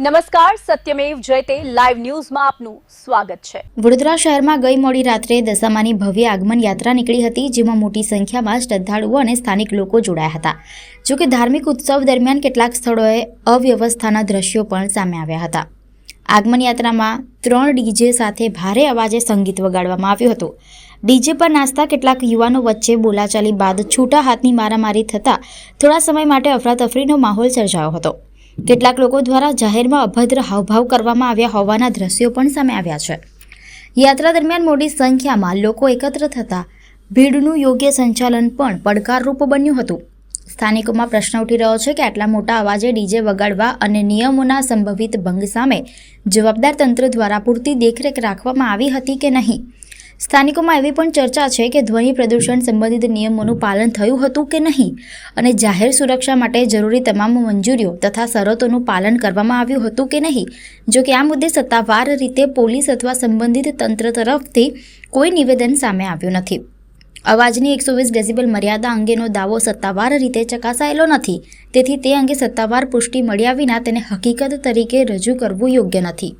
નમસ્કાર, સત્યમેવ જયતે લાઈવ ન્યૂઝમાં આપનું સ્વાગત છે। વડોદરા શહેરમાં ગઈ મોડી રાત્રે દશામાની ભવ્ય આગમન યાત્રા નીકળી હતી, જેમાં મોટી સંખ્યામાં શ્રદ્ધાળુઓ અને સ્થાનિક લોકો જોડાયા હતા। જો કે ધાર્મિક ઉત્સવ દરમિયાન કેટલાક સ્થળોએ અવ્યવસ્થાના દ્રશ્યો પણ સામે આવ્યા હતા। આગમન યાત્રામાં 3 ડીજે સાથે ભારે અવાજે સંગીત વગાડવામાં આવ્યું હતું। ડીજે પર નાચતા કેટલાક યુવાનો વચ્ચે બોલાચાલી બાદ છૂટા હાથની મારામારી થતાં થોડા સમય માટે અફરાતફરીનો માહોલ સર્જાયો હતો। કેટલાક લોકો દ્વારા જાહેરમાં અભદ્ર હાવભાવ કરવામાં આવ્યા હોવાના દ્રશ્યો પણ સામે આવ્યા છે। યાત્રા દરમિયાન મોટી સંખ્યામાં લોકો એકત્ર થતાં ભીડનું યોગ્ય સંચાલન પણ પડકારરૂપ બન્યું હતું। સ્થાનિકોમાં પ્રશ્ન ઉઠી રહ્યો છે કે આટલા મોટા અવાજે ડીજે વગાડવા અને નિયમોના સંભવિત ભંગ સામે જવાબદાર તંત્ર દ્વારા પૂરતી દેખરેખ રાખવામાં આવી હતી કે નહીં। સ્થાનિકોમાં એવી પણ ચર્ચા છે કે ધ્વનિ પ્રદૂષણ સંબંધિત નિયમોનું પાલન થયું હતું કે નહીં અને જાહેર સુરક્ષા માટે જરૂરી તમામ મંજૂરીઓ તથા શરતોનું પાલન કરવામાં આવ્યું હતું કે નહીં। જો કે આ મુદ્દે સત્તાવાર રીતે પોલીસ અથવા સંબંધિત તંત્ર તરફથી કોઈ નિવેદન સામે આવ્યું નથી। અવાજની 120 ડેસિબલ મર્યાદા અંગેનો દાવો સત્તાવાર રીતે ચકાસાયેલો નથી, તેથી તે અંગે સત્તાવાર પુષ્ટિ મળ્યા વિના તેને હકીકત તરીકે રજૂ કરવું યોગ્ય નથી।